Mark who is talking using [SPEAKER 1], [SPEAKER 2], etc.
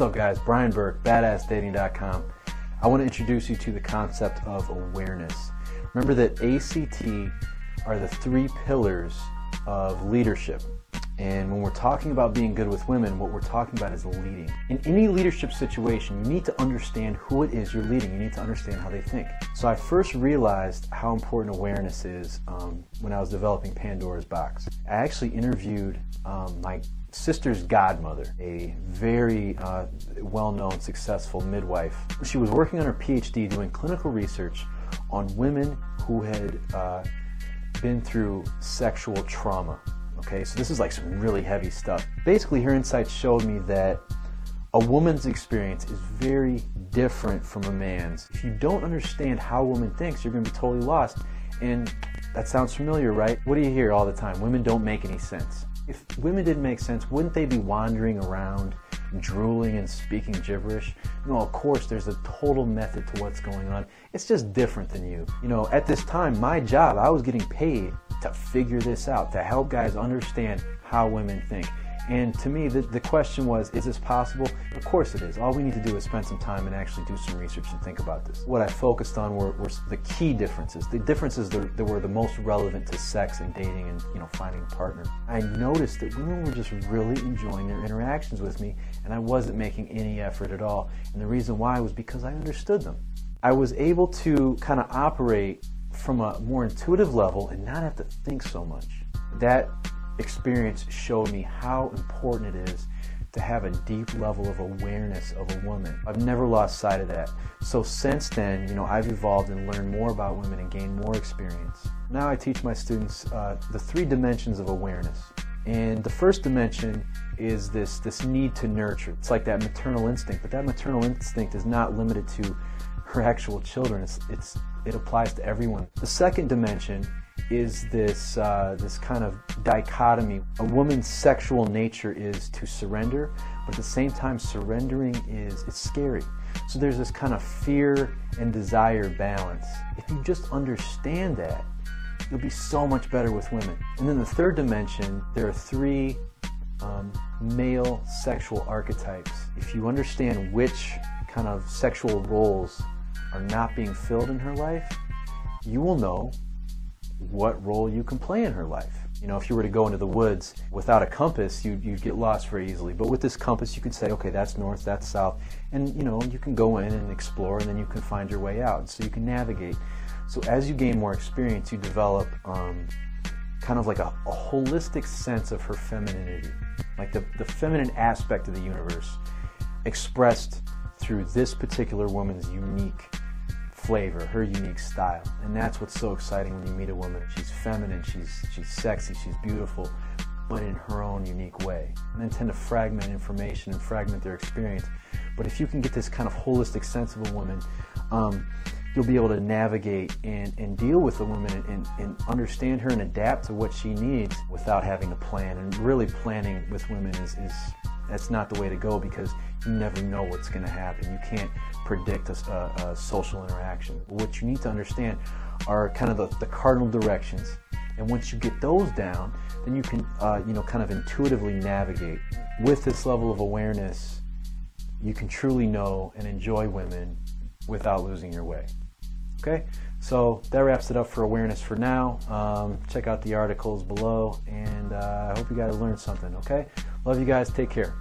[SPEAKER 1] up guys, Brian Burke, badassdating.com. I want to introduce you to the concept of awareness. Remember that ACT are the 3 pillars of leadership. And when we're talking about being good with women, what we're talking about is leading. In any leadership situation, you need to understand who it is you're leading. You need to understand how they think. So I first realized how important awareness is when I was developing Pandora's Box. I actually interviewed my sister's godmother, a very well-known, successful midwife. She was working on her PhD doing clinical research on women who had been through sexual trauma. Okay, so this is like some really heavy stuff. Basically, her insights showed me that a woman's experience is very different from a man's. If you don't understand how a woman thinks, you're going to be totally lost. And that sounds familiar, right? What do you hear all the time? Women don't make any sense. If women didn't make sense, wouldn't they be wandering around, drooling and speaking gibberish? No, of course, there's a total method to what's going on. It's just different than you. You know, at this time, my job, I was getting paid to figure this out, to help guys understand how women think. And to me, the question was, is this possible? Of course it is. All we need to do is spend some time and actually do some research and think about this. What I focused on were the key differences, the differences that were the most relevant to sex and dating and, you know, finding a partner. I noticed that women were just really enjoying their interactions with me, and I wasn't making any effort at all. And the reason why was because I understood them. I was able to kind of operate from a more intuitive level and not have to think so much. That experience showed me how important it is to have a deep level of awareness of a woman. I've never lost sight of that. So since then, you know, I've evolved and learned more about women and gained more experience. Now I teach my students the 3 dimensions of awareness. And the first dimension is this need to nurture. It's like that maternal instinct, but that maternal instinct is not limited to her actual children. It applies to everyone. The second dimension is this kind of dichotomy. A woman's sexual nature is to surrender, but at the same time surrendering it's scary. So there's this kind of fear and desire balance. If you just understand that, you'll be so much better with women. And then the third dimension, there are 3 male sexual archetypes. If you understand which kind of sexual roles are not being filled in her life, you will know what role you can play in her life. You know, if you were to go into the woods without a compass, you'd get lost very easily. But with this compass, you can say, okay, that's north, that's south. And, you know, you can go in and explore, and then you can find your way out. So you can navigate. So as you gain more experience, you develop kind of like a holistic sense of her femininity. Like the feminine aspect of the universe expressed through this particular woman's unique flavor, her unique style. And that's what's so exciting when you meet a woman. She's feminine, she's sexy, she's beautiful, but in her own unique way. Men tend to fragment information and fragment their experience. But if you can get this kind of holistic sense of a woman, you'll be able to navigate and deal with a woman and understand her and adapt to what she needs without having to plan. And really planning with women that's not the way to go, because you never know what's going to happen. You can't predict a social interaction. What you need to understand are kind of the cardinal directions, and once you get those down, then you can you know, kind of intuitively navigate. With this level of awareness, you can truly know and enjoy women without losing your way. Okay, so that wraps it up for awareness for now. Check out the articles below, and I hope you guys learned something. Okay, love you guys. Take care.